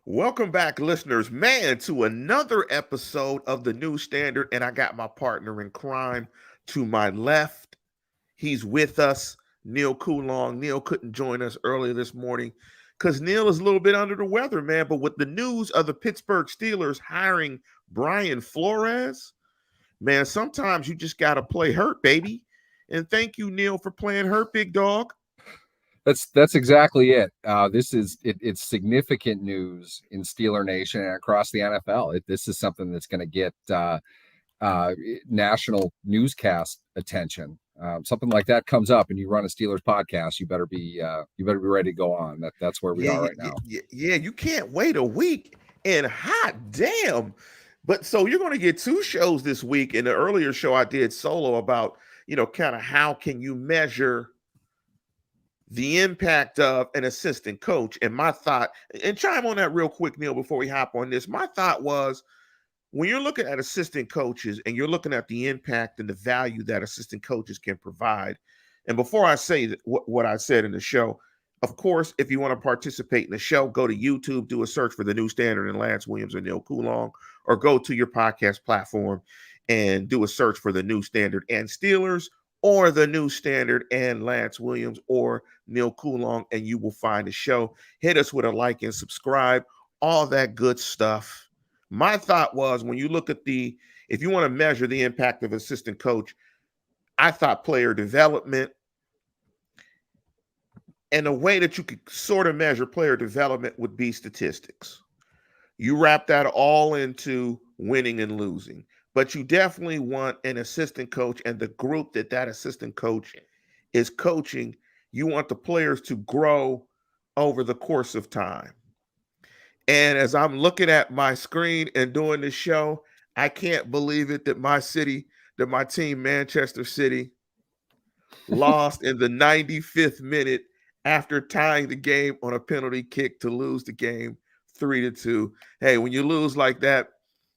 Welcome back, listeners, man, to another episode of the New Standard. And I got my partner in crime to my left. He's with us, Neal Coolong. Neal couldn't join us earlier this morning because Neal is a little bit under the weather, man. But with the news of the Pittsburgh Steelers hiring Brian Flores, man, sometimes you just got to play hurt, baby. And thank you, Neal, for playing hurt, big dog. That's exactly it. It's significant news in Steeler Nation and across the NFL. This is something that's going to get national newscast attention. Something like that comes up, and you run a Steelers podcast. You better be ready to go on. That's where we are right now. Yeah, you can't wait a week. And hot damn. But so you're going to get two shows this week. In the earlier show, I did solo about kind of how can you measure the impact of an assistant coach. And my thought, and chime on that real quick, Neal, before we hop on this. My thought was, when you're looking at assistant coaches and you're looking at the impact and the value that assistant coaches can provide, and before I say what I said in the show, of course, if you want to participate in the show, go to YouTube, do a search for The New Standard and Lance Williams or Neal Coolong, or go to your podcast platform and do a search for The New Standard and Steelers, or The New Standard and Lance Williams or Neal Coolong, and you will find the show. Hit us with a like and subscribe, all that good stuff. My thought was, when you look at if you want to measure the impact of assistant coach, I thought player development, and a way that you could sort of measure player development would be statistics. You wrap that all into winning and losing. But you definitely want an assistant coach and the group that assistant coach is coaching. You want the players to grow over the course of time. And as I'm looking at my screen and doing this show, I can't believe it that my team, Manchester City, lost in the 95th minute after tying the game on a penalty kick to lose the game 3-2. Hey, when you lose like that,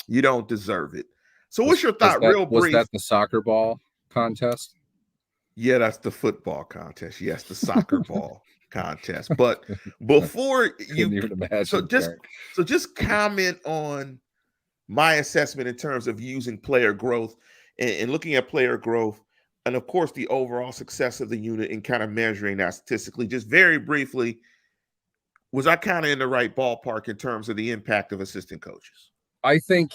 you don't deserve it. So what's your thought, real brief? Was that the soccer ball contest? Yeah, that's the football contest. Yes, the soccer ball contest. But before you even imagine, so just comment on my assessment in terms of using player growth and looking at player growth, and of course the overall success of the unit and kind of measuring that statistically. Just very briefly, was I kind of in the right ballpark in terms of the impact of assistant coaches? I think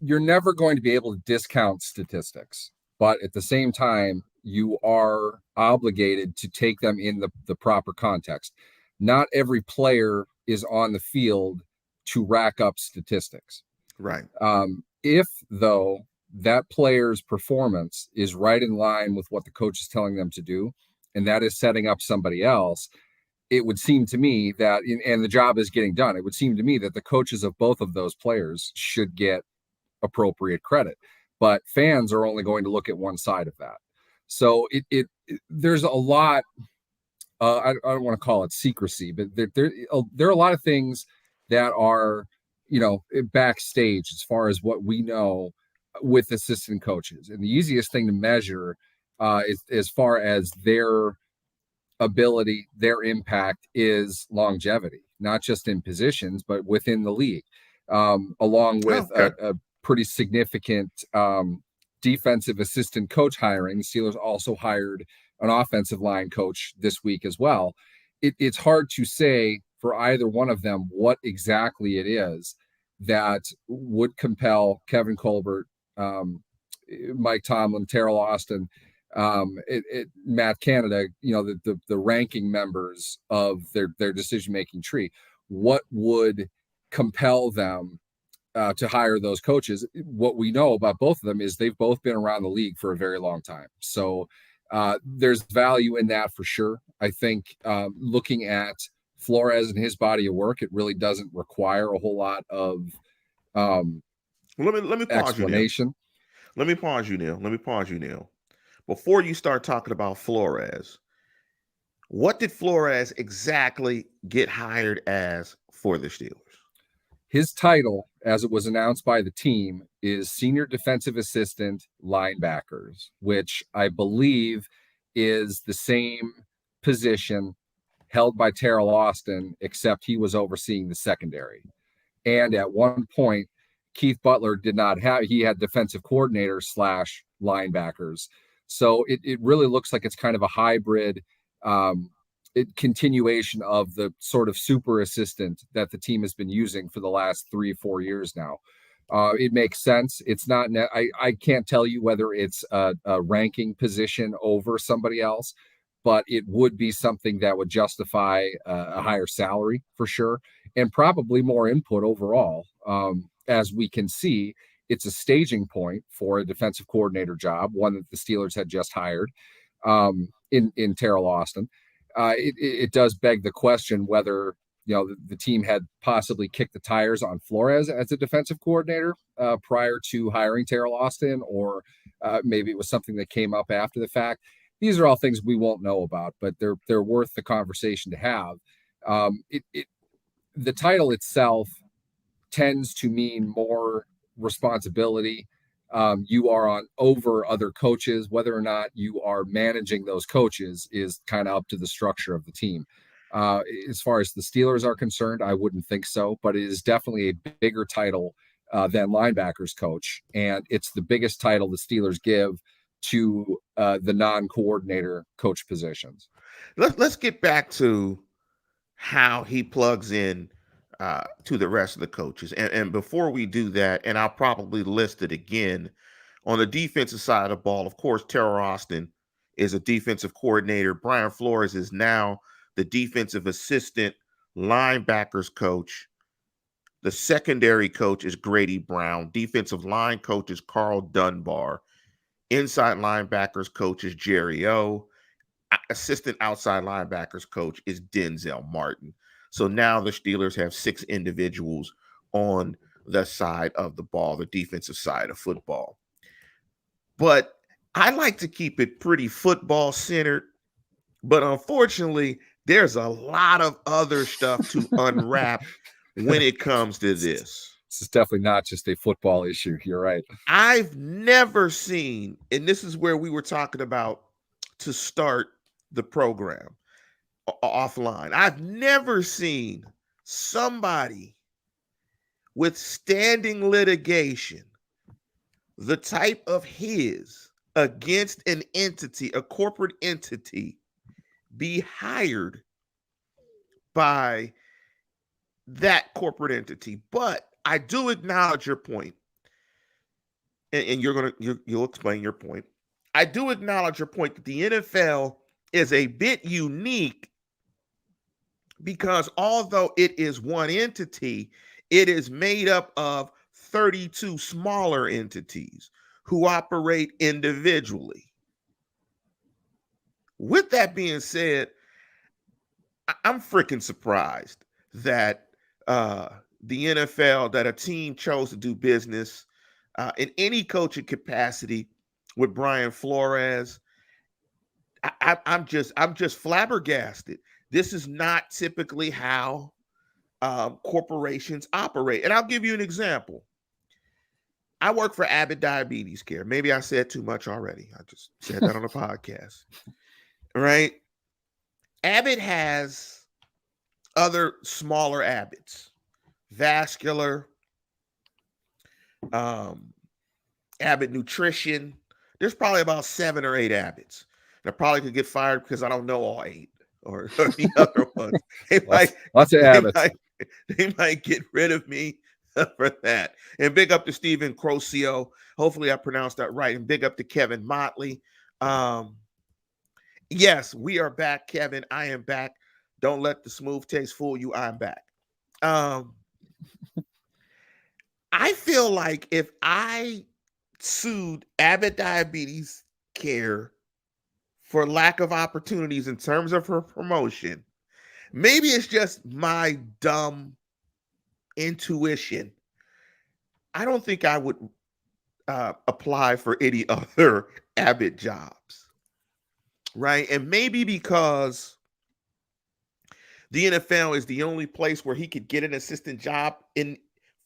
you're never going to be able to discount statistics, but at the same time, you are obligated to take them in the proper context. Not every player is on the field to rack up statistics. Right. If, though, that player's performance is right in line with what the coach is telling them to do, and that is setting up somebody else, it would seem to me that, and the job is getting done, it would seem to me that the coaches of both of those players should get appropriate credit. But fans are only going to look at one side of that. So there's a lot, I don't want to call it secrecy, but there are a lot of things that are, backstage as far as what we know with assistant coaches. And the easiest thing to measure is, as far as their ability, their impact, is longevity, not just in positions, but within the league, along with a pretty significant defensive assistant coach hiring. The Steelers also hired an offensive line coach this week as well. It's hard to say for either one of them what exactly it is that would compel Kevin Colbert, Mike Tomlin, Terrell Austin, Matt Canada, the ranking members of their decision-making tree. What would compel them to hire those coaches? What we know about both of them is they've both been around the league for a very long time. So there's value in that for sure. I think looking at Flores and his body of work, it really doesn't require a whole lot of let me explanation. Let me pause you, Neal. Before you start talking about Flores, what did Flores exactly get hired as for the Steelers? His title, as it was announced by the team, is Senior Defensive Assistant Linebackers, which I believe is the same position held by Terrell Austin, except he was overseeing the secondary. And at one point, Keith Butler he had defensive coordinator / linebackers. So it really looks like it's kind of a hybrid continuation of the sort of super assistant that the team has been using for the last 3-4 years now. It makes sense. It's not, I can't tell you whether it's a ranking position over somebody else, but it would be something that would justify a higher salary for sure, and probably more input overall. As we can see, it's a staging point for a defensive coordinator job, one that the Steelers had just hired in Terrell Austin. It does beg the question whether the team had possibly kicked the tires on Flores as a defensive coordinator prior to hiring Terrell Austin, or maybe it was something that came up after the fact. These are all things we won't know about, but they're worth the conversation to have. The title itself tends to mean more responsibility. You are on over other coaches. Whether or not you are managing those coaches is kind of up to the structure of the team. As far as the Steelers are concerned, I wouldn't think so, but it is definitely a bigger title than linebackers coach, and it's the biggest title the Steelers give to the non-coordinator coach positions. Let's get back to how he plugs in to the rest of the coaches. And before we do that, and I'll probably list it again, on the defensive side of the ball, of course, Terrell Austin is a defensive coordinator. Brian Flores is now the defensive assistant linebackers coach. The secondary coach is Grady Brown. Defensive line coach is Carl Dunbar. Inside linebackers coach is Jerry O. Assistant outside linebackers coach is Denzel Martin. So now the Steelers have 6 individuals on the side of the ball, the defensive side of football. But I like to keep it pretty football centered. But unfortunately, there's a lot of other stuff to unwrap when it comes to this. This is definitely not just a football issue. You're right. I've never seen, and this is where we were talking about to start the program offline. I've never seen somebody with standing litigation, the type of his, against an entity, a corporate entity, be hired by that corporate entity. But I do acknowledge your point, and you'll explain your point. I do acknowledge your point that the NFL is a bit unique because although it is one entity, it is made up of 32 smaller entities who operate individually. With that being said, I'm freaking surprised that the NFL, that a team chose to do business in any coaching capacity with Brian Flores. I'm just flabbergasted. This is not typically how corporations operate. And I'll give you an example. I work for Abbott Diabetes Care. Maybe I said too much already. I just said that on a podcast. Right? Abbott has other smaller Abbotts. Vascular, Abbott Nutrition. There's probably about 7 or 8 Abbotts. And I probably could get fired because I don't know all 8 or the other ones. Lots of Abbotts. They might get rid of me for that. And big up to Stephen Crocio. Hopefully I pronounced that right. And big up to Kevin Motley. Yes, we are back, Kevin. I am back. Don't let the smooth taste fool you. I'm back. I feel like if I sued Abbott Diabetes Care for lack of opportunities in terms of her promotion, maybe it's just my dumb intuition. I don't think I would apply for any other Abbott jobs, right? And maybe because the NFL is the only place where he could get an assistant job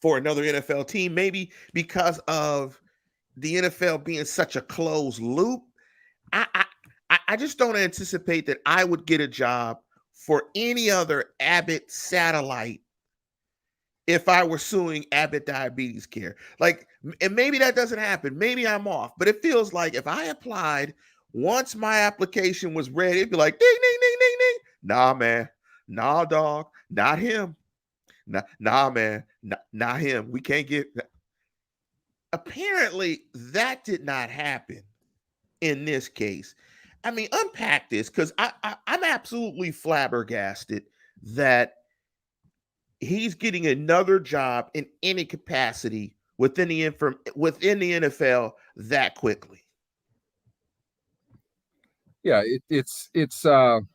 for another NFL team, maybe because of the NFL being such a closed loop. I just don't anticipate that I would get a job for any other Abbott satellite if I were suing Abbott Diabetes Care. Like, and maybe that doesn't happen. Maybe I'm off, but it feels like if I applied, once my application was ready, it'd be like ding, ding, ding, ding, ding. Nah, man. Nah, dog. Not him. Nah, man. Not him. We can't get. Apparently, that did not happen in this case. I mean, unpack this because I'm absolutely flabbergasted that he's getting another job in any capacity within the NFL that quickly. Yeah, it's hard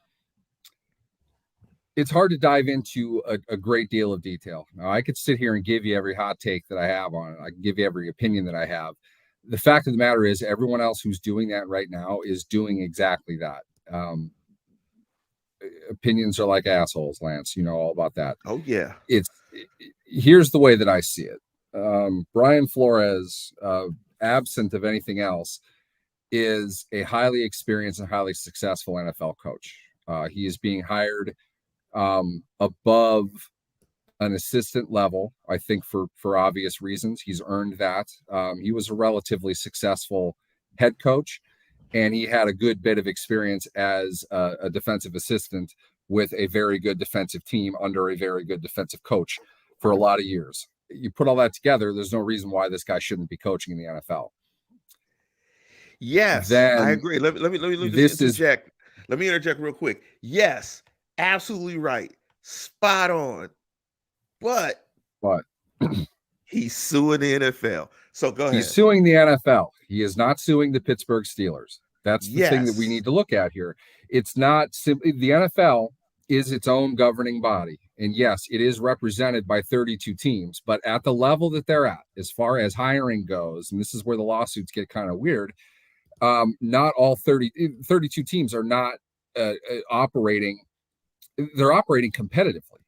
to dive into a great deal of detail. Now, I could sit here and give you every hot take that I have on it. I can give you every opinion that I have. The fact of the matter is, everyone else who's doing that right now is doing exactly that. Opinions are like assholes, Lance. You know all about that. Oh yeah. Here's the way that I see it. Brian Flores, absent of anything else, is a highly experienced and highly successful NFL coach. He is being hired above an assistant level, I think for obvious reasons. He's earned that. He was a relatively successful head coach, and he had a good bit of experience as a defensive assistant with a very good defensive team under a very good defensive coach for a lot of years. You put all that together, there's no reason why this guy shouldn't be coaching in the NFL. Yes, I Then agree. Let me this just interject. Let me interject real quick. Yes, absolutely right. Spot on. But he's suing the NFL. So go ahead. He's suing the NFL. He is not suing the Pittsburgh Steelers. That's the thing that we Yes. need to look at here. It's not simply the NFL is its own governing body. And yes, it is represented by 32 teams, but at the level that they're at, as far as hiring goes, and this is where the lawsuits get kind of weird, not all 32 teams are not operating. They're operating competitively.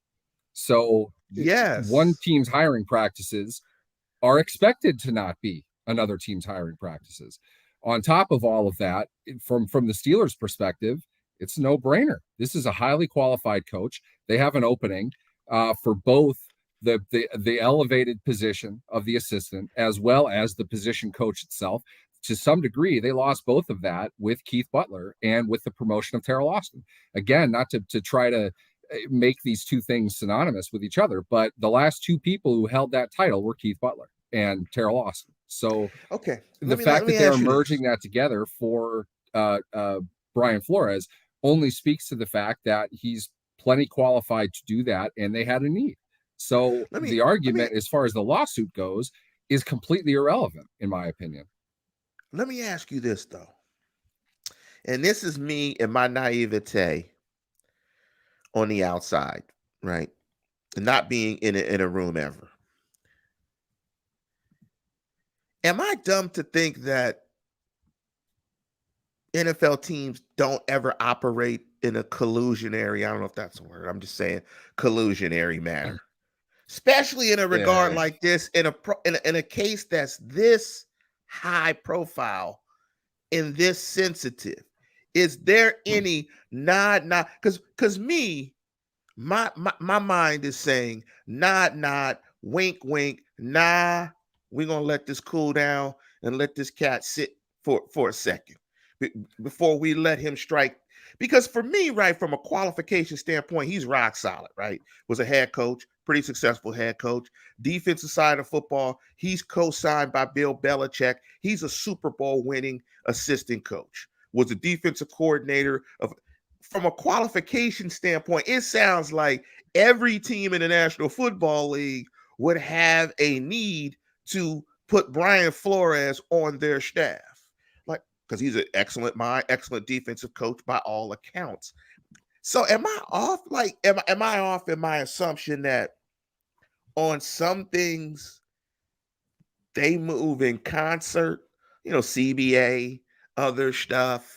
So Yes. one team's hiring practices are expected to not be another team's hiring practices. On top of all of that, from the Steelers' perspective, it's a no-brainer. This is a highly qualified coach. They have an opening for both the elevated position of the assistant as well as the position coach itself. To some degree, they lost both of that with Keith Butler and with the promotion of Terrell Austin. Again, not to try to make these two things synonymous with each other, but the last two people who held that title were Keith Butler and Terrell Austin. So okay, the fact that they're merging that together for Brian Flores only speaks to the fact that he's plenty qualified to do that, and they had a need. So the argument, as far as the lawsuit goes, is completely irrelevant, in my opinion. Let me ask you this, though. And this is me and my naivete on the outside, right? And not being in a room ever. Am I dumb to think that NFL teams don't ever operate in a collusionary, I don't know if that's a word, I'm just saying collusionary manner, especially in a regard like this, in a case that's this high profile and this sensitive? Is there any nod? Because me, my mind is saying nod, wink, wink, nah, we're gonna let this cool down and let this cat sit for a second before we let him strike. Because for me, right, from a qualification standpoint, he's rock solid, right? Was a head coach, pretty successful head coach. Defensive side of football, he's co-signed by Bill Belichick. He's a Super Bowl winning assistant coach. Was a defensive coordinator of. From a qualification standpoint, it sounds like every team in the National Football League would have a need to put Brian Flores on their staff. Like, because he's an excellent mind, excellent defensive coach by all accounts. So am I off? Like, am I off in my assumption that on some things they move in concert, CBA, other stuff,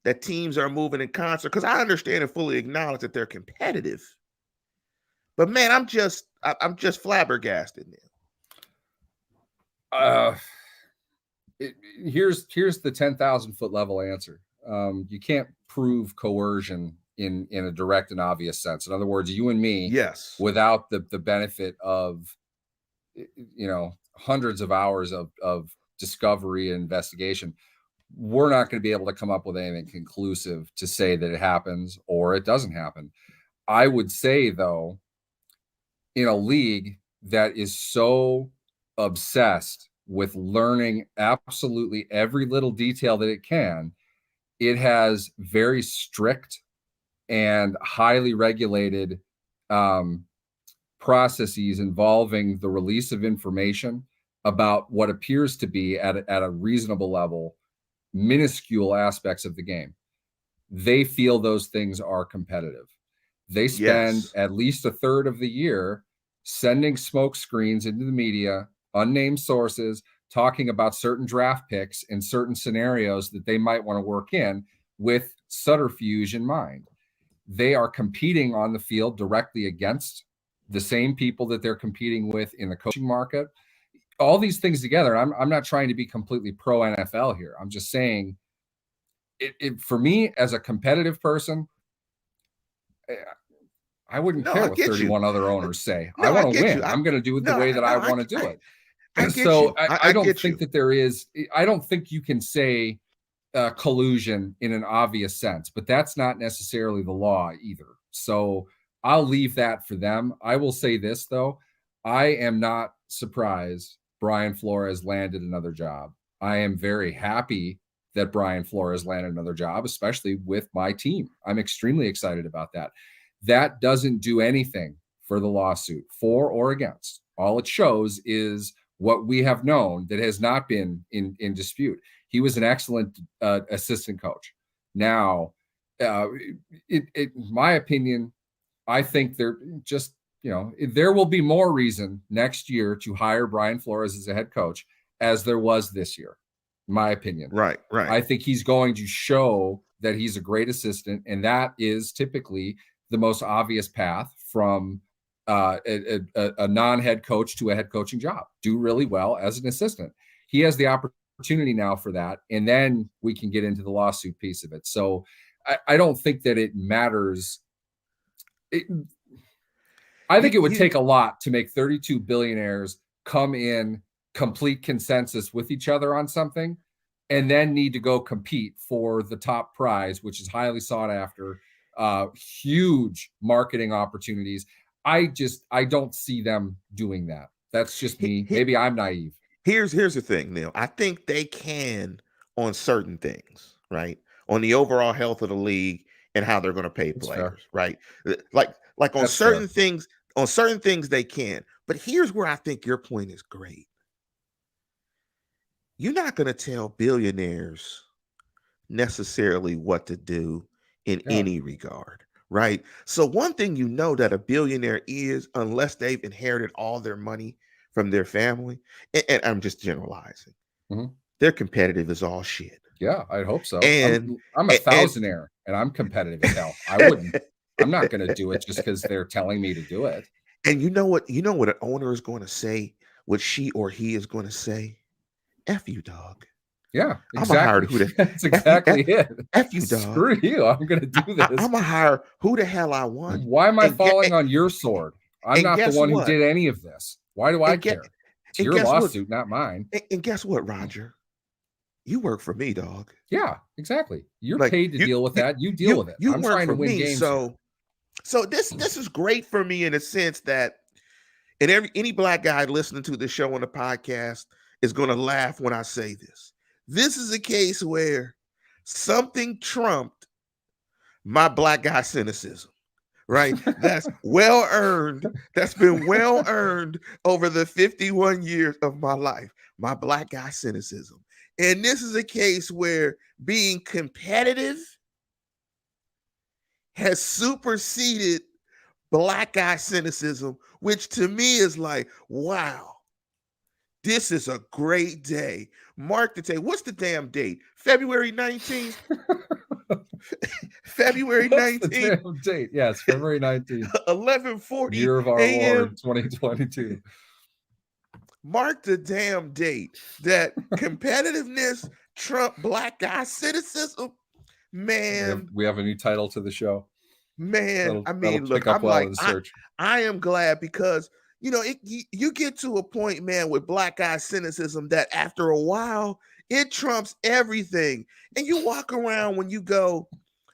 that teams are moving in concert? Because I understand and fully acknowledge that they're competitive. But man, I'm just flabbergasted now. Here's the 10,000 foot level answer. You can't prove coercion in a direct and obvious sense. In other words, you and me, Yes. without the benefit of, you know, hundreds of hours of discovery and investigation, we're not going to be able to come up with anything conclusive to say that it happens or it doesn't happen. I would say, though, in a league that is so obsessed with learning absolutely every little detail that it can, it has very strict and highly regulated processes involving the release of information about what appears to be at a reasonable level, minuscule aspects of the game. They feel those things are competitive. They spend at least a third of the year sending smoke screens into the media, unnamed sources, talking about certain draft picks and certain scenarios that they might want to work in with subterfuge in mind. They are competing on the field directly against the same people that they're competing with in the coaching market. All these things together, I'm not trying to be completely pro NFL here. I'm just saying it for me as a competitive person, I wouldn't care what 31 other owners say. I want to win. I'm going to do it the way that I want to do it. So I don't think that there is, I don't think you can say collusion in an obvious sense, but that's not necessarily the law either. So I'll leave that for them. I will say this, though. I am not surprised Brian Flores landed another job. I am very happy that Brian Flores landed another job, especially with my team. I'm extremely excited about that. That doesn't do anything for the lawsuit, for or against. All it shows is what we have known that has not been in dispute. He was an excellent assistant coach. Now, in my opinion, I think there just, you know, there will be more reason next year to hire Brian Flores as a head coach as there was this year, in my opinion. Right. I think he's going to show that he's a great assistant, and that is typically the most obvious path from a non-head coach to a head coaching job. Do really well as an assistant. He has the opportunity now for that, and then we can get into the lawsuit piece of it. So I don't think that it matters. I think it would take a lot to make 32 billionaires come in complete consensus with each other on something and then need to go compete for the top prize, which is highly sought after, huge marketing opportunities. I don't see them doing that. That's just me. Maybe I'm naive. Here's the thing, Neal. I think they can on certain things, right? On the overall health of the league and how they're going to pay players, right? Like on certain things, they can. But here's where I think your point is great. You're not going to tell billionaires necessarily what to do in any regard, right? So one thing you know that a billionaire is, unless they've inherited all their money from their family, and I'm just generalizing, they're competitive as all shit. Yeah, I hope so. And I'm a thousandaire, and I'm competitive as hell. I wouldn't. I'm not going to do it just because they're telling me to do it. And you know what? You know what an owner is going to say? What she or he is going to say? F you, dog. Yeah, exactly. That's exactly it. F you, dog. Screw you. I'm going to do this. I'm going to hire who the hell I want. Why am I falling on your sword? I'm not the one who did any of this. Why do I care? It's your lawsuit, not mine. And guess what, Roger? You work for me, dog. Yeah, exactly. You're paid to deal with that. You deal with it. I'm trying to win games. So this is great for me in a sense that, and any black guy listening to the show on the podcast is going to laugh when I say this. This is a case where something trumped my black guy cynicism, right? That's well earned. That's been well earned over the 51 years of my life. My black guy cynicism. And this is a case where being competitive has superseded black guy cynicism, which to me is like, wow, this is a great day. Mark the date. What's the damn date? February 19th? February 19th. What's the damn date? Yes, February 19th. 11:40 Year of our Lord 2022. Mark the damn date that competitiveness trump black guy cynicism. Man, we have a new title to the show. Man, I That'll mean, look, pick up I'm well like, in the search. I am glad because you get to a point, man, with black guy cynicism that after a while it trumps everything, and you walk around when you go,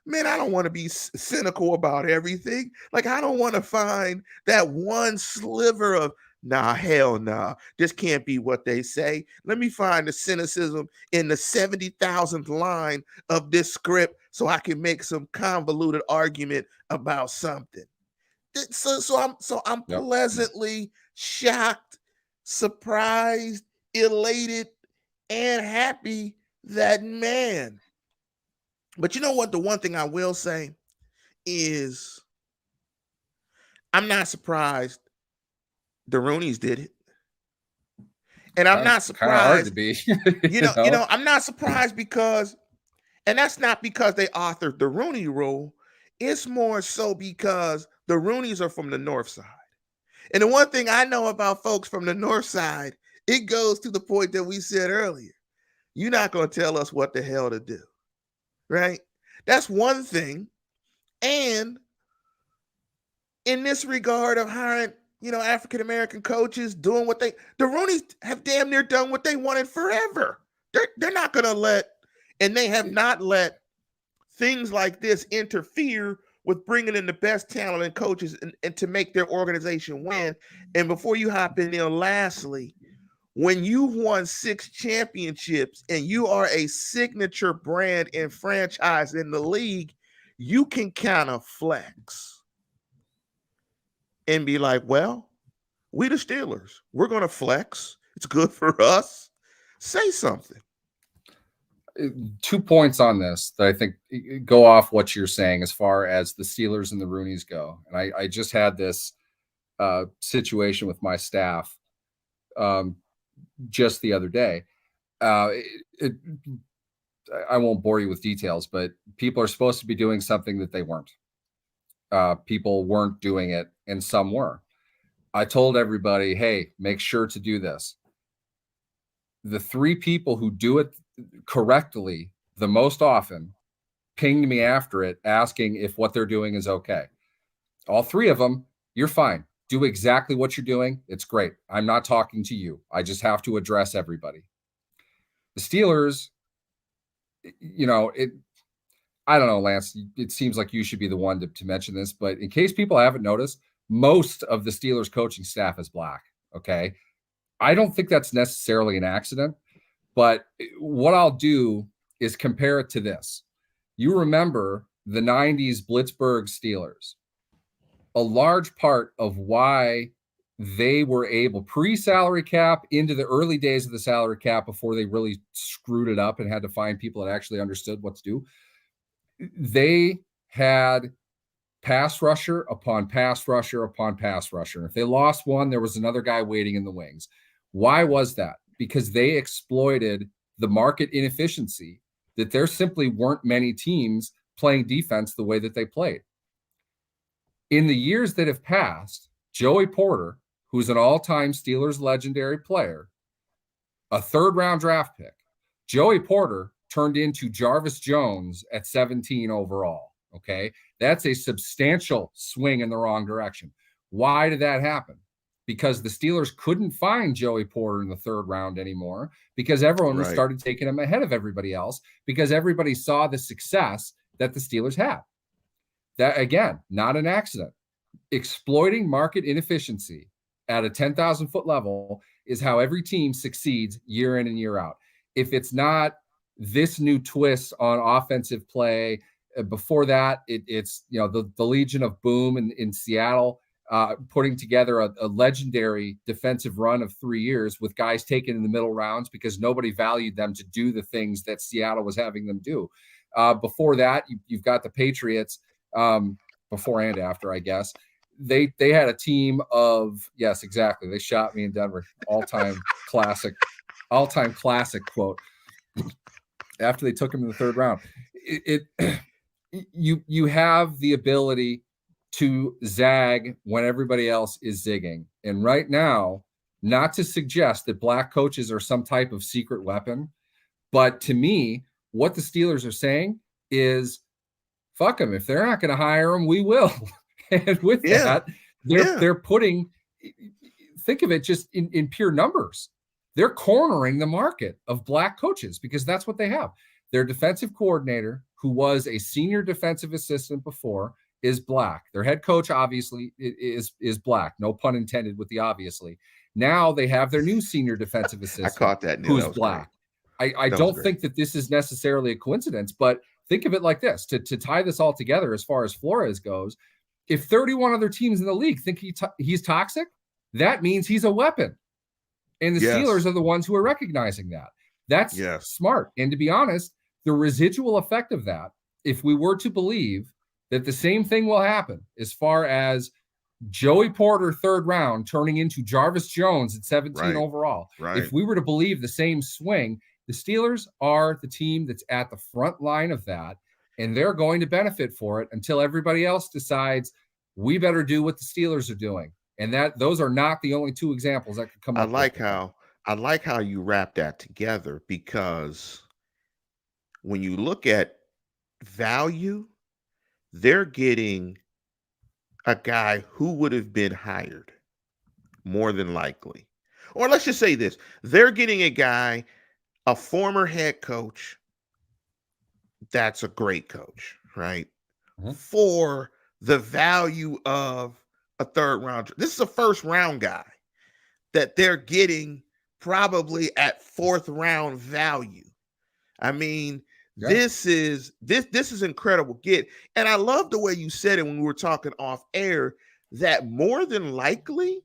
man, I don't want to be cynical about everything. Like, I don't want to find that one sliver of, nah, hell nah, this can't be what they say. Let me find the cynicism in the 70,000th line of this script so I can make some convoluted argument about something. So I'm Yep. pleasantly shocked, surprised, elated, and happy that, man. But you know what? The one thing I will say is I'm not surprised the Roonies did it. And I'm not Kind of hard to surprised, be, you know. I'm not surprised because, and that's not because they authored the Rooney rule. It's more so because the Roonies are from the north side. And the one thing I know about folks from the north side, it goes to the point that we said earlier. You're not going to tell us what the hell to do, right? That's one thing. And in this regard of hiring, African American coaches, doing the Roonies have damn near done what they wanted forever. They're not going to and they have not let things like this interfere with bringing in the best talent and coaches and to make their organization win. And before you hop in there, lastly, when you've won 6 championships and you are a signature brand and franchise in the league, you can kind of flex and be like, well, we the Steelers, we're going to flex. It's good for us. Say something. 2 points on this that I think go off what you're saying as far as the Steelers and the Roonies go. And I just had this situation with my staff just the other day. I won't bore you with details, but people are supposed to be doing something that they weren't. People weren't doing it, and some were. I told everybody, hey, make sure to do this. The 3 people who do it correctly the most often pinged me after it, asking if what they're doing is okay. All 3 of them, you're fine. Do exactly what you're doing. It's great. I'm not talking to you. I just have to address everybody. The Steelers, I don't know, Lance, it seems like you should be the one to mention this, but in case people haven't noticed, most of the Steelers coaching staff is black. Okay. I don't think that's necessarily an accident, but what I'll do is compare it to this. You remember the 90s Blitzburg Steelers. A large part of why they were able, pre-salary cap into the early days of the salary cap before they really screwed it up and had to find people that actually understood what to do, they had pass rusher upon pass rusher upon pass rusher. If they lost one, there was another guy waiting in the wings. Why was that? Because they exploited the market inefficiency that there simply weren't many teams playing defense the way that they played. In the years that have passed, Joey Porter, who's an all-time Steelers legendary player, a 3rd-round draft pick, Joey Porter turned into Jarvis Jones at 17 overall. Okay. That's a substantial swing in the wrong direction. Why did that happen? Because the Steelers couldn't find Joey Porter in the 3rd round anymore because everyone was started taking him ahead of everybody else because everybody saw the success that the Steelers had. That, again, not an accident. Exploiting market inefficiency at a 10,000-foot level is how every team succeeds year in and year out. If it's not this new twist on offensive play, before that, it's the Legion of Boom in Seattle, putting together a legendary defensive run of 3 years with guys taken in the middle rounds because nobody valued them to do the things that Seattle was having them do. Before that, you've got the Patriots, before and after, I guess. They had a team of, yes, exactly. They shot me in Denver. All-time classic quote. After they took him in the 3rd round, you have the ability to zag when everybody else is zigging. And right now, not to suggest that black coaches are some type of secret weapon, but to me, what the Steelers are saying is fuck them. If they're not going to hire them, we will. And with that, they're putting, think of it just in pure numbers. They're cornering the market of black coaches because that's what they have. Their defensive coordinator, who was a senior defensive assistant before, is black. Their head coach, obviously, is black. No pun intended with the obviously. Now they have their new senior defensive assistant. I caught that, Neal. Who's black. I don't think that this is necessarily a coincidence, but think of it like this. To tie this all together as far as Flores goes, if 31 other teams in the league think he's toxic, that means he's a weapon. And the Steelers are the ones who are recognizing that. That's smart. And to be honest, the residual effect of that, if we were to believe that the same thing will happen as far as Joey Porter, 3rd round, turning into Jarvis Jones at 17 overall. Right. If we were to believe the same swing, the Steelers are the team that's at the front line of that, and they're going to benefit for it until everybody else decides we better do what the Steelers are doing. And those are not the only 2 examples that could come up. I like how you wrap that together, because when you look at value, they're getting a guy who would have been hired more than likely. Or let's just say this, they're getting a guy, a former head coach, that's a great coach, right? Mm-hmm. For the value of a 3rd round. This is a 1st round guy that they're getting probably at 4th round value. I mean, this is incredible get. And I love the way you said it when we were talking off air, that more than likely,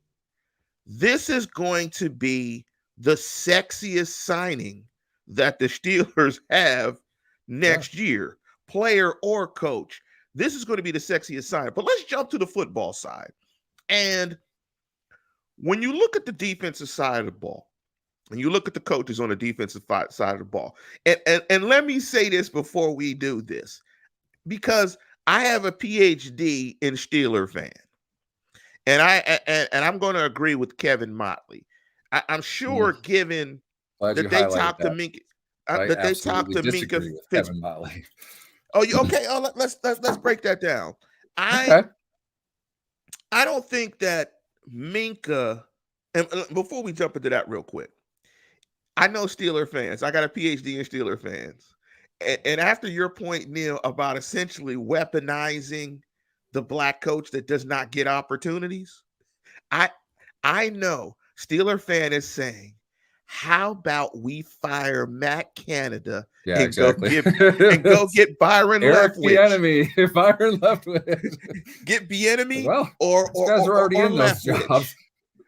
this is going to be the sexiest signing that the Steelers have next year, player or coach. This is going to be the sexiest signing. But let's jump to the football side. And when you look at the defensive side of the ball, and you look at the coaches on the defensive side of the ball, and let me say this before we do this, because I have a PhD in Steeler fan, and I'm going to agree with Kevin Motley. I'm sure, given that they talked to Minkah, that they talked to Minkah Kevin Motley. Oh, okay. Oh, let's break that down. I don't think that Minkah. And before we jump into that real quick, I know Steeler fans. I got a PhD in Steeler fans. And after your point, Neal, about essentially weaponizing the black coach that does not get opportunities, I know Steeler fan is saying, how about we fire Matt Canada and go get Byron Eric Leftwich? Bieniemy, Byron Leftwich. Get Bieniemy, well, or guys are already in those jobs.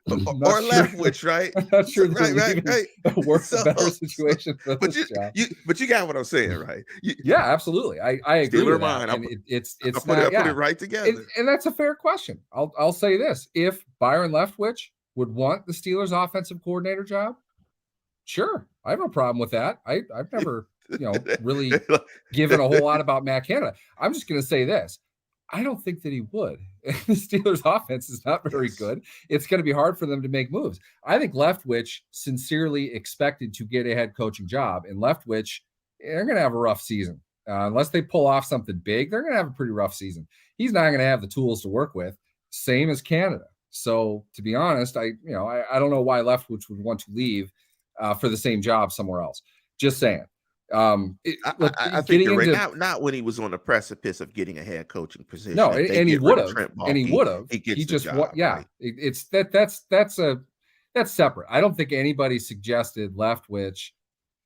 Or Leftwich, right? I'm not sure right. A better situation for this job. But you got what I'm saying, right? Yeah, absolutely. I agree with that. And it's put it right together. And that's a fair question. I'll say this: if Byron Leftwich would want the Steelers' offensive coordinator job, sure, I have no problem with that. I've never, really given a whole lot about Matt Canada. I'm just going to say this. I don't think that he would. The Steelers' offense is not very good. It's going to be hard for them to make moves. I think Leftwich sincerely expected to get a head coaching job, and Leftwich, they're going to have a rough season. Unless they pull off something big, they're going to have a pretty rough season. He's not going to have the tools to work with, same as Canada. So to be honest, I don't know why Leftwich would want to leave for the same job somewhere else. Just saying. I think you're right. Not when he was on the precipice of getting a head coaching position. No, and he would have. And he would have. He just job, right? It's that's separate. I don't think anybody suggested Leftwich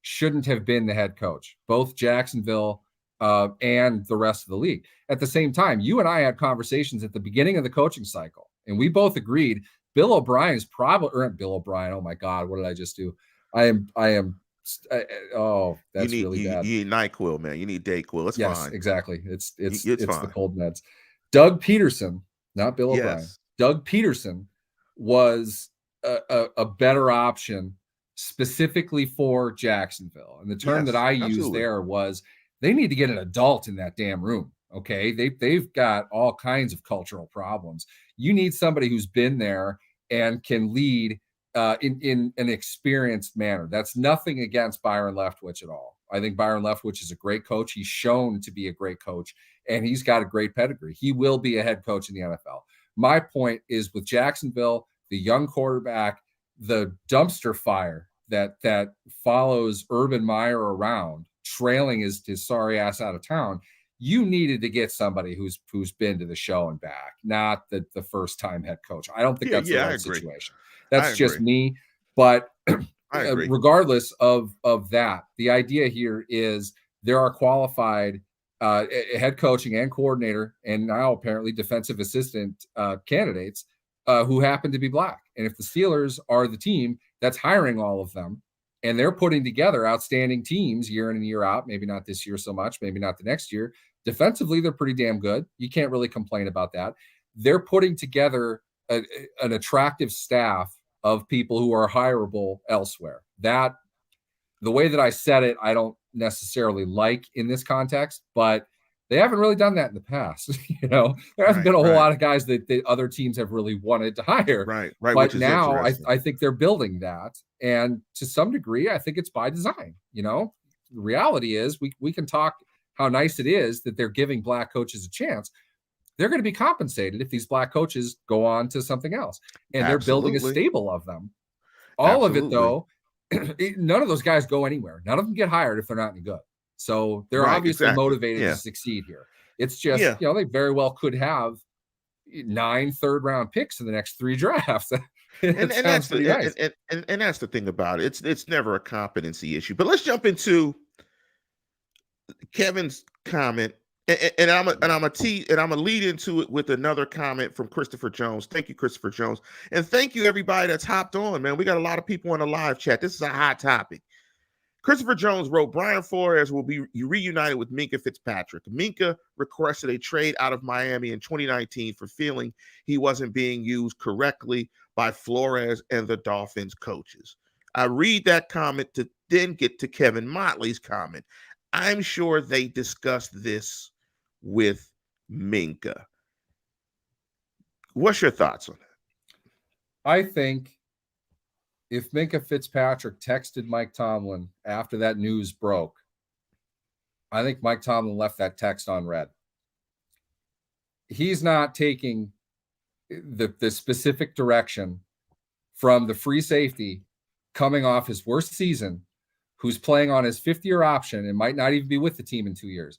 shouldn't have been the head coach. Both Jacksonville and the rest of the league. At the same time, you and I had conversations at the beginning of the coaching cycle, and we both agreed Bill O'Brien is probably, or Bill O'Brien. Oh my God, what did I just do? I am. That's really bad. You need NyQuil, man. You need Dayquil. It's fine. Yes, exactly. It's fine. The cold meds. Doug Peterson, not Bill O'Brien. Doug Peterson was a better option specifically for Jacksonville. And the term that I used there was they need to get an adult in that damn room. Okay. They've got all kinds of cultural problems. You need somebody who's been there and can lead in an experienced manner. That's nothing against Byron Leftwich at all. I think Byron Leftwich is a great coach. He's shown to be a great coach. and he's got a great pedigree. He will be a head coach in the NFL. My point is with Jacksonville, the young quarterback, the dumpster fire that follows Urban Meyer around, trailing his sorry ass out of town. You needed to get somebody who's been to the show and back, not the first time head coach. I don't think that's the right situation. That's just me. But regardless of that, the idea here is there are qualified head coaching and coordinator, and now apparently defensive assistant candidates who happen to be black. And if the Steelers are the team that's hiring all of them, and they're putting together outstanding teams year in and year out, maybe not this year so much, maybe not the next year. Defensively, they're pretty damn good. You can't really complain about that. They're putting together an attractive staff of people who are hireable elsewhere. That, the way that I said it, I don't necessarily like in this context, but they haven't really done that in the past. There hasn't been a whole lot of guys that other teams have really wanted to hire. Right. But now I think they're building that. And to some degree, I think it's by design. The reality is we can talk how nice it is that they're giving black coaches a chance. They're going to be compensated if these black coaches go on to something else. And they're building a stable of them. All of it, though, none of those guys go anywhere. None of them get hired if they're not any good. So they're obviously motivated to succeed here. It's just, they very well could have 9 third-round picks in the next 3 drafts. and that's the thing about it. It's never a competency issue. But let's jump into Kevin's comment, and I'm gonna lead into it with another comment from Christopher Jones. Thank you, Christopher Jones, and thank you everybody that's hopped on, man. We got a lot of people on the live chat. This is a hot topic. Christopher Jones wrote, Brian Flores will be reunited with Minkah Fitzpatrick. Minkah requested a trade out of Miami in 2019 for feeling he wasn't being used correctly by Flores and the Dolphins coaches. I read that comment to then get to Kevin Motley's comment. I'm sure they discussed this with Minkah. What's your thoughts on that? I think if Minkah Fitzpatrick texted Mike Tomlin after that news broke, I think Mike Tomlin left that text unread. He's not taking the specific direction from the free safety coming off his worst season, who's playing on his 5th-year option and might not even be with the team in 2 years.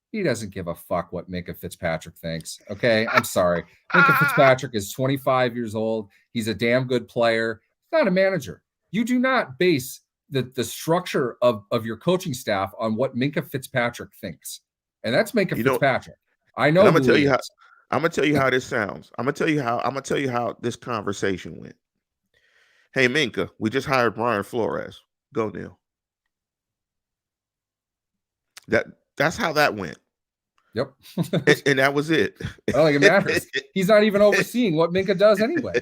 He doesn't give a fuck what Minkah Fitzpatrick thinks. Okay, I'm sorry. Minkah Fitzpatrick is 25 years old. He's a damn good player. He's not a manager. You do not base the structure of your coaching staff on what Minkah Fitzpatrick thinks. And that's Minkah Fitzpatrick. I know. I'm gonna tell you how this sounds. I'm gonna tell you how this conversation went. Hey Minkah, we just hired Brian Flores. Go Neal. That's how that went. Yep. and that was it. I don't think it matters. He's not even overseeing what Minkah does anyway.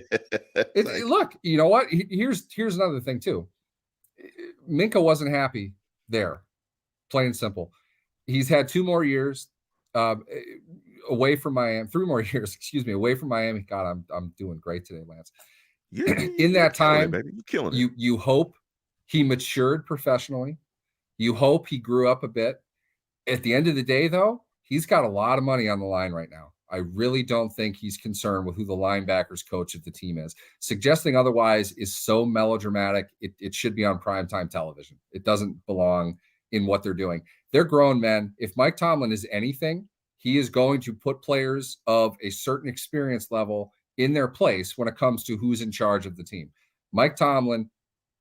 Look, you know what? Here's another thing too. Minkah wasn't happy there, plain and simple. He's had 2 more years away from Miami, 3 more years, away from Miami. God, I'm doing great today, Lance. In that time, you hope he matured professionally. You hope he grew up a bit. At the end of the day, though, he's got a lot of money on the line right now. I really don't think he's concerned with who the linebackers coach of the team is. Suggesting otherwise is so melodramatic. It should be on primetime television. It doesn't belong in what they're doing. They're grown men. If Mike Tomlin is anything, he is going to put players of a certain experience level in their place when it comes to who's in charge of the team. Mike Tomlin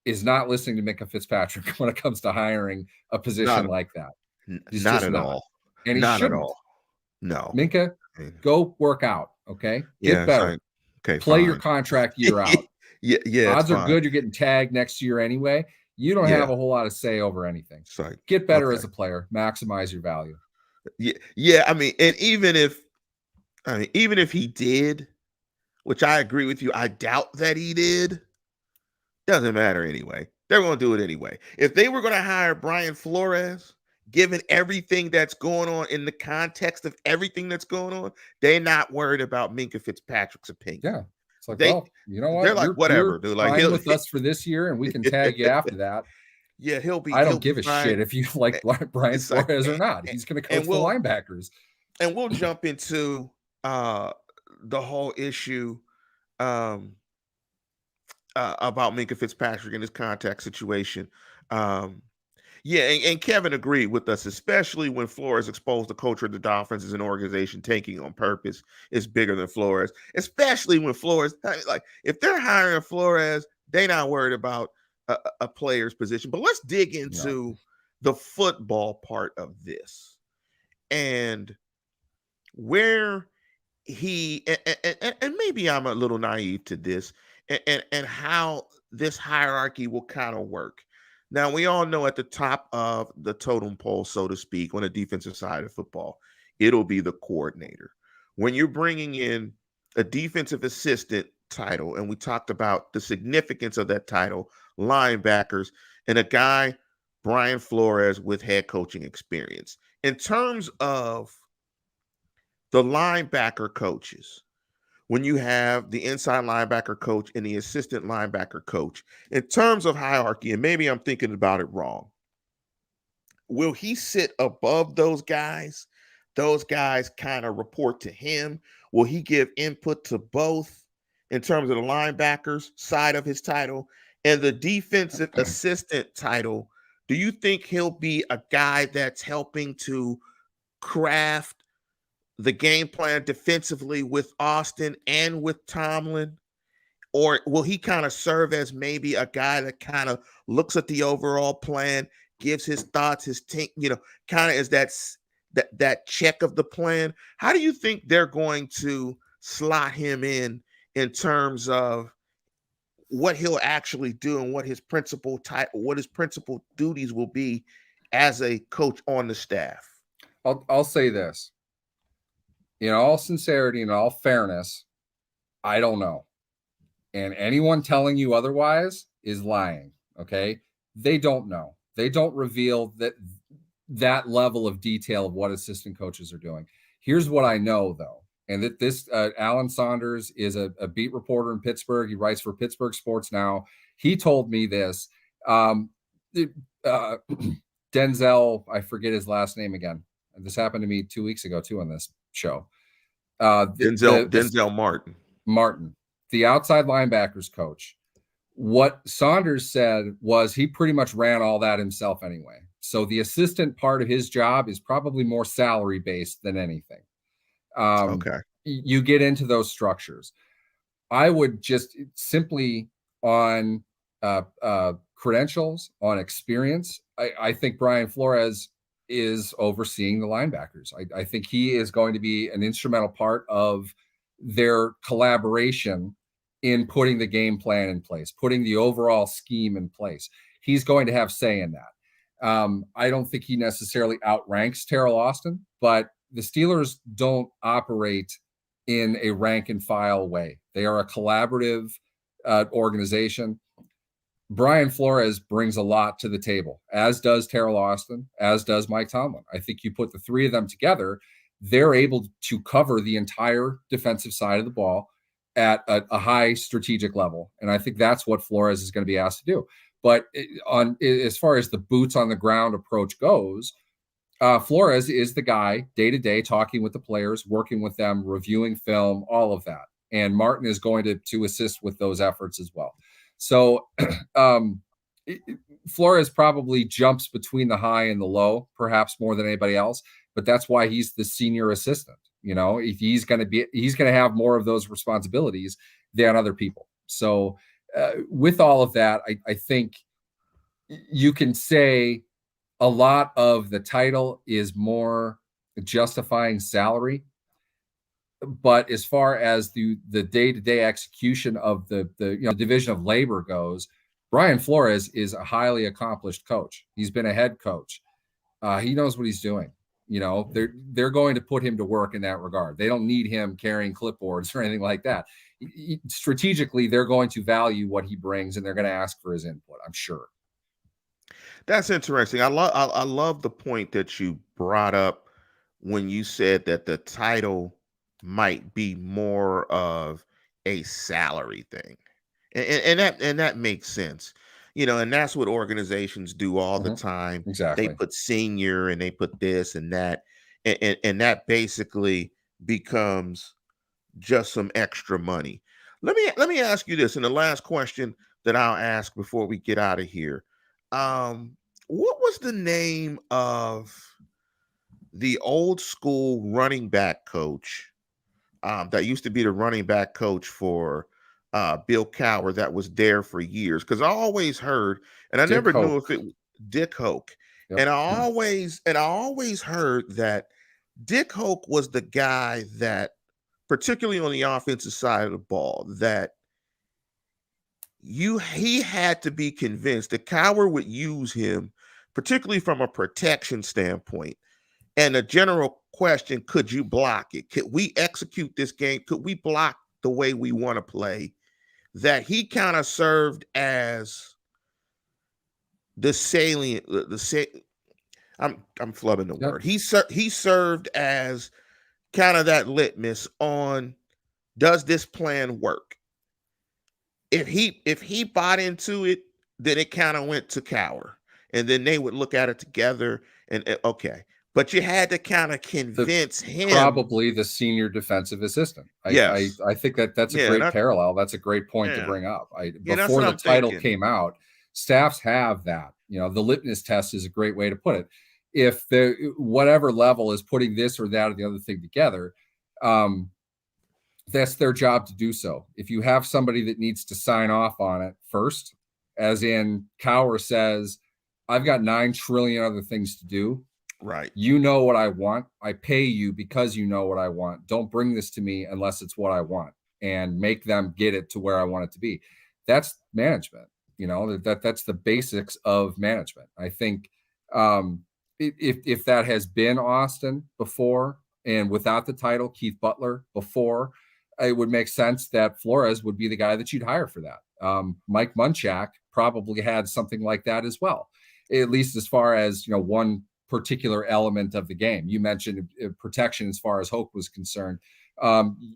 is not listening to Minkah Fitzpatrick when it comes to hiring a position like that. Not at all. And he not shouldn't. At all. No. Minkah, go work out, okay? Get better. Okay, play your contract year out. Yeah. Odds are good you're getting tagged next year anyway. You don't have a whole lot of say over anything. Get better as a player. Maximize your value. Yeah. I mean, and even if he did, which I agree with you, I doubt that he did. Doesn't matter anyway. They're going to do it anyway. If they were going to hire Brian Flores, given everything that's going on in the context of everything that's going on, they're not worried about Minkah Fitzpatrick's opinion. Yeah. It's like, well, you know what? They're like, whatever. They're like, he'll with us for this year and we can tag you after that. Yeah, he'll be. I don't give a shit if you like Brian Flores or not. He's going to coach the linebackers. and we'll jump into uh the whole issue um about Minkah Fitzpatrick and his contact situation. Um yeah, and Kevin agreed with us, especially when Flores exposed the culture of the Dolphins as an organization tanking on purpose is bigger than Flores. Especially when Flores, like, if they're hiring Flores, they not worried about a player's position. But let's dig No. into the football part of this and where and maybe I'm a little naive to this, and how this hierarchy will kind of work. Now we all know at the top of the totem pole, so to speak, on the defensive side of football, it'll be the coordinator. When you're bringing in a defensive assistant title, and we talked about the significance of that title, linebackers, and a guy, Brian Flores, with head coaching experience. In terms of the linebacker coaches, when you have the inside linebacker coach and the assistant linebacker coach, in terms of hierarchy, and maybe I'm thinking about it wrong, will he sit above those guys? Those guys kind of report to him. Will he give input to both in terms of the linebackers side of his title and the defensive assistant title? Do you think he'll be a guy that's helping to craft the game plan defensively with Austin and with Tomlin? Or will he kind of serve as maybe a guy that kind of looks at the overall plan, gives his thoughts, his think, kind of as that check of the plan? How do you think they're going to slot him in terms of what he'll actually do and what his principal duties will be as a coach on the staff? I'll say this. In all sincerity and all fairness, I don't know. And anyone telling you otherwise is lying. Okay. They don't know. They don't reveal that level of detail of what assistant coaches are doing. Here's what I know, though. And that this Alan Saunders is a beat reporter in Pittsburgh. He writes for Pittsburgh Sports Now. He told me this. Um, uh, Denzel, I forget his last name again. This happened to me 2 weeks ago too on this show. Denzel Martin. Martin, the outside linebackers coach. What Saunders said was he pretty much ran all that himself anyway. So the assistant part of his job is probably more salary based than anything. Okay. You get into those structures. I would just simply on credentials, on experience, I think Brian Flores is overseeing the linebackers. I think he is going to be an instrumental part of their collaboration in putting the game plan in place, putting the overall scheme in place. He's going to have say in that. I don't think he necessarily outranks Terrell Austin, but the Steelers don't operate in a rank and file way. They are a collaborative organization. Brian Flores brings a lot to the table, as does Terrell Austin, as does Mike Tomlin. I think you put the three of them together, they're able to cover the entire defensive side of the ball at a high strategic level. And I think that's what Flores is going to be asked to do. But as far as the boots on the ground approach goes, Flores is the guy day to day talking with the players, working with them, reviewing film, all of that. And Martin is going to assist with those efforts as well. So Flores probably jumps between the high and the low, perhaps more than anybody else. But that's why he's the senior assistant. You know, if he's going to have more of those responsibilities than other people. So with all of that, I think you can say a lot of the title is more justifying salary. But as far as the day-to-day execution of the division of labor goes, Brian Flores is a highly accomplished coach. He's been a head coach. He knows what he's doing. You know, they're going to put him to work in that regard. They don't need him carrying clipboards or anything like that. Strategically, they're going to value what he brings, and they're going to ask for his input, I'm sure. That's interesting. I love the point that you brought up when you said that the title might be more of a salary thing. And that makes sense. And that's what organizations do all the time. They Exactly. put senior and they put this and that. and that basically becomes just some extra money. Let me ask you this, and the last question that I'll ask before we get out of here. What was the name of the old school running back coach that used to be the running back coach for Bill Cowher that was there for years? Because I always heard, and I Dick never knew Hoke. if it Dick Hoke, Yep. and I always heard that Dick Hoke was the guy that, particularly on the offensive side of the ball, that he had to be convinced that Cowher would use him, particularly from a protection standpoint. And a general question, could you block it? Could we execute this game? Could we block the way we want to play? That he kind of served as the salient, I'm flubbing the Yep. word. He served as kind of that litmus on, does this plan work? If he bought into it, then it kind of went to Cowher. And then they would look at it together and okay. But you had to kind of convince him. Probably the senior defensive assistant. Yes. I think that's a Yeah, great parallel. That's a great point to yeah. bring up. Yeah, that's what Before the I'm title thinking. came out, staffs have that. The litmus test is a great way to put it. If the whatever level is putting this or that or the other thing together, that's their job to do so. If you have somebody that needs to sign off on it first, as in Cowher says, I've got 9 trillion other things to do. Right. You know what I want. I pay you because you know what I want. Don't bring this to me unless it's what I want, and make them get it to where I want it to be. That's management. That's the basics of management. I think if that has been Austin before, and without the title, Keith Butler before, it would make sense that Flores would be the guy that you'd hire for that. Mike Munchak probably had something like that as well, at least as far as one particular element of the game. You mentioned protection as far as Hoke was concerned.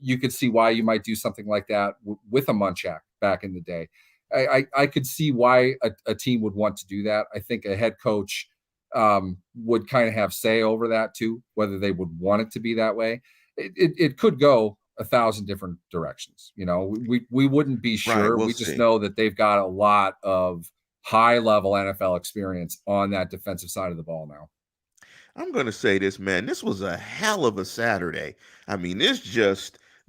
You could see why you might do something like that with a Munchak back in the day. I could see why a team would want to do that. I think a head coach would kind of have say over that too, whether they would want it to be that way. It could go 1,000 different directions. We wouldn't be sure. Right, we'll we just see. know that they've got a lot of high level NFL experience on that defensive side of the ball now. I'm going to say this, man. This was a hell of a Saturday. I mean, this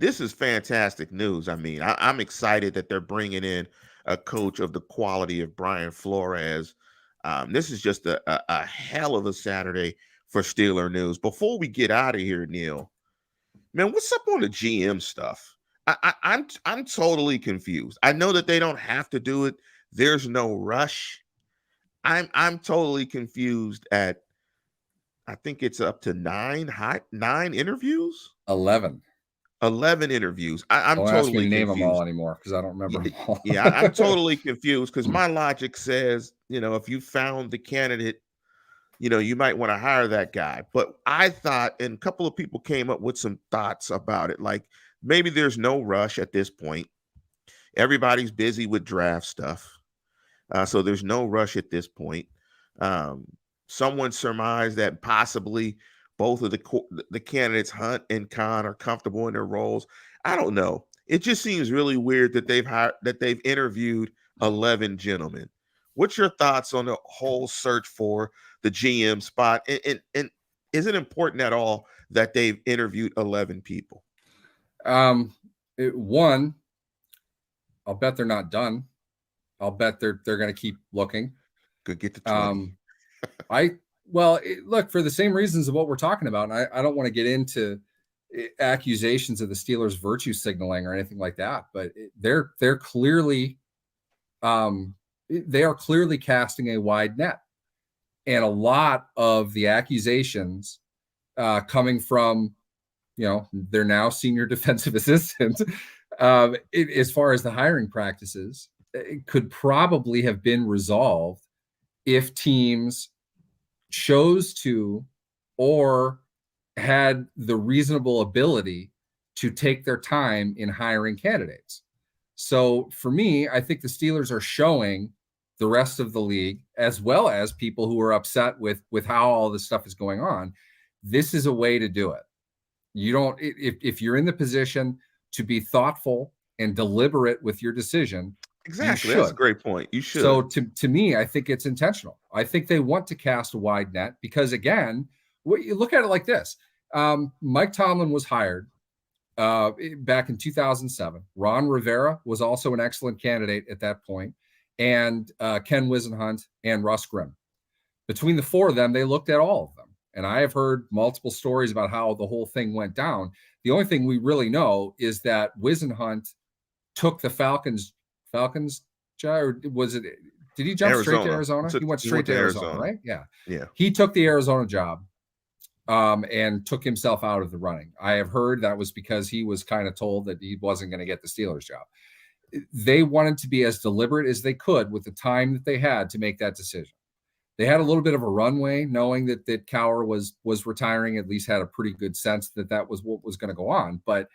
is fantastic news. I mean, I'm excited that they're bringing in a coach of the quality of Brian Flores. This is just a hell of a Saturday for Steeler news. Before we get out of here, Neal, man, what's up on the GM stuff? I'm totally confused. I know that they don't have to do it. There's no rush. I'm totally confused at, I think it's up to nine interviews. 11. 11 interviews. I'm Don't ask me totally to name them all confused. anymore because I don't remember them all. Yeah, I'm totally confused because my logic says, if you found the candidate, you might want to hire that guy. But I thought, and a couple of people came up with some thoughts about it, like maybe there's no rush at this point. Everybody's busy with draft stuff. So there's no rush at this point. Someone surmised that possibly both of the candidates, Hunt and Khan, are comfortable in their roles. I don't know. It just seems really weird that they've interviewed 11 gentlemen. What's your thoughts on the whole search for the GM spot? And is it important at all that they've interviewed 11 people? One, I'll bet they're not done. I'll bet they're going to keep looking. Could get to 20. Look, for the same reasons of what we're talking about, and I don't want to get into accusations of the Steelers virtue signaling or anything like that, but they're clearly they are clearly casting a wide net, and a lot of the accusations coming from their now senior defensive assistant as far as the hiring practices, it could probably have been resolved if teams chose to or had the reasonable ability to take their time in hiring candidates. So for me, I think the Steelers are showing the rest of the league, as well as people who are upset with how all this stuff is going on, This is a way to do it. You don't, if you're in the position to be thoughtful and deliberate with your decision, you Exactly. That's a should. great point. You should. So to me, I think it's intentional. I think they want to cast a wide net because, again, what you look at it like this. Mike Tomlin was hired back in 2007. Ron Rivera was also an excellent candidate at that point, and Ken Wisenhunt and Russ Grimm. Between the four of them, they looked at all of them. And I have heard multiple stories about how the whole thing went down. The only thing we really know is that Wisenhunt took the Falcons, or was it, did he jump straight to Arizona? He went straight to Arizona, right? Yeah. Yeah. He took the Arizona job and took himself out of the running. I have heard that was because he was kind of told that he wasn't going to get the Steelers job. They wanted to be as deliberate as they could with the time that they had to make that decision. They had a little bit of a runway, knowing that Cowher was retiring, at least had a pretty good sense that was what was going to go on. But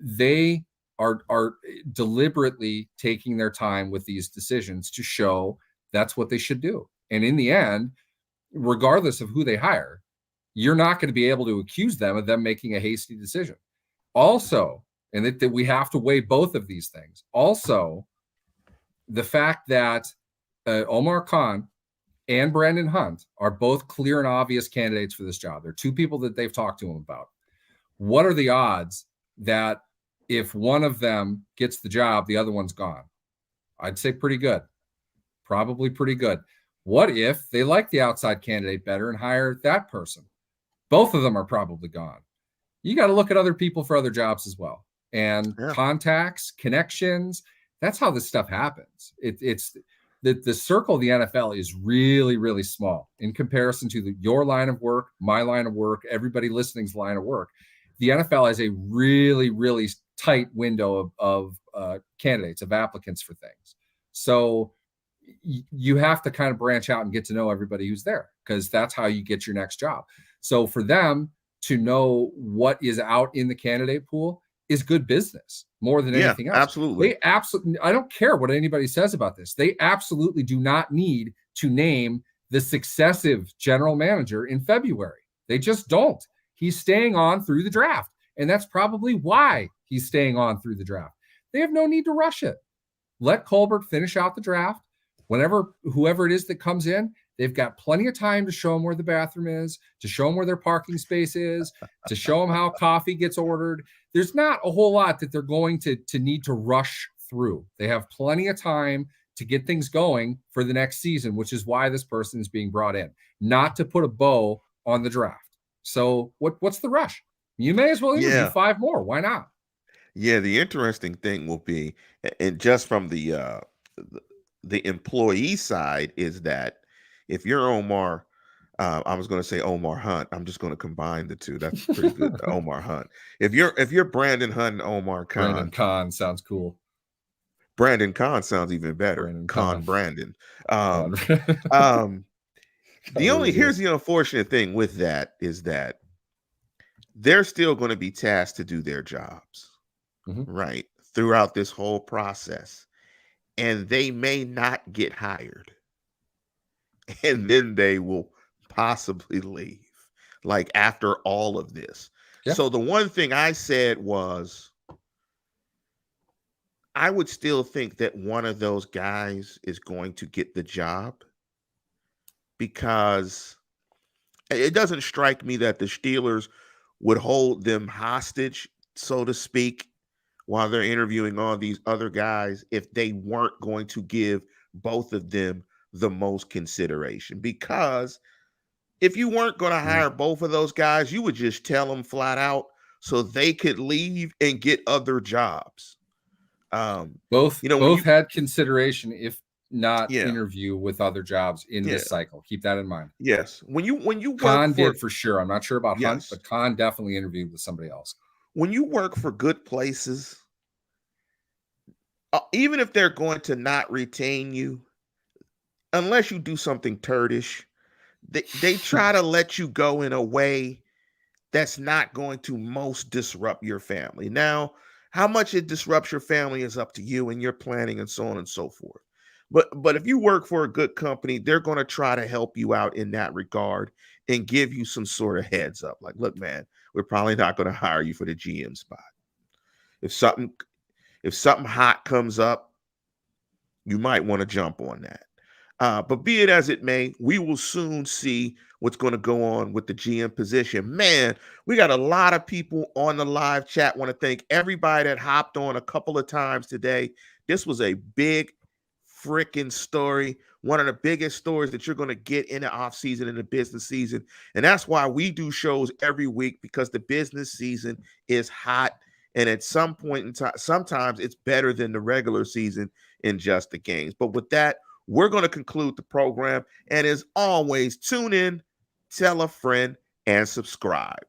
they are deliberately taking their time with these decisions to show that's what they should do. And in the end, regardless of who they hire, you're not going to be able to accuse them of them making a hasty decision. Also, and that we have to weigh both of these things. Also, the fact that Omar Khan and Brandon Hunt are both clear and obvious candidates for this job. They're two people that they've talked to him about. What are the odds that if one of them gets the job, the other one's gone? I'd say pretty good. Probably pretty good. What if they like the outside candidate better and hire that person? Both of them are probably gone. You got to look at other people for other jobs as well. And contacts, connections, that's how this stuff happens. It's the circle of the NFL is really, really small in comparison to your line of work, my line of work, everybody listening's line of work. The NFL has a really, really tight window of candidates, of applicants for things. So you have to kind of branch out and get to know everybody who's there, because that's how you get your next job. So for them to know what is out in the candidate pool is good business more than anything else. Absolutely. I don't care what anybody says about this. They absolutely do not need to name the successive general manager in February. They just don't. He's staying on through the draft. And that's probably why he's staying on through the draft. They have no need to rush it. Let Colbert finish out the draft. Whoever it is that comes in, they've got plenty of time to show them where the bathroom is, to show them where their parking space is, to show them how coffee gets ordered. There's not a whole lot that they're going to need to rush through. They have plenty of time to get things going for the next season, which is why this person is being brought in, not to put a bow on the draft. So what's the rush? You may as well interview 5 more. Why not? Yeah, the interesting thing will be, and just from the employee side, is that if you're Omar, I was going to say Omar Hunt. I'm just going to combine the two. That's pretty good. Omar Hunt. If you're Brandon Hunt and Omar Khan. Brandon Khan sounds cool. Brandon Khan sounds even better. Brandon. Here's the unfortunate thing with that is that they're still going to be tasked to do their jobs, right, throughout this whole process. And they may not get hired. And then they will possibly leave, like after all of this. Yeah. So the one thing I said was, I would still think that one of those guys is going to get the job, because it doesn't strike me that the Steelers would hold them hostage, so to speak, while they're interviewing all these other guys, if they weren't going to give both of them the most consideration. Because if you weren't going to hire both of those guys, you would just tell them flat out so they could leave and get other jobs. Both had consideration, if not interview with other jobs in this cycle. Keep that in mind. Yes. When you Khan did for sure. I'm not sure about Hunt, but Khan definitely interviewed with somebody else. When you work for good places, even if they're going to not retain you, unless you do something turdish, they try to let you go in a way that's not going to most disrupt your family. Now, how much it disrupts your family is up to you and your planning and so on and so forth. But if you work for a good company, they're going to try to help you out in that regard and give you some sort of heads up. Like, look, man, we're probably not going to hire you for the GM spot. If something hot comes up, you might want to jump on that. But be it as it may, we will soon see what's going to go on with the GM position. Man, we got a lot of people on the live chat. Want to thank everybody that hopped on a couple of times today. This was a big freaking story. One of the biggest stories that you're going to get in the off season, in the business season. And that's why we do shows every week, because the business season is hot. And at some point in time, sometimes it's better than the regular season in just the games. But with that, we're going to conclude the program. And as always, tune in, tell a friend, and subscribe.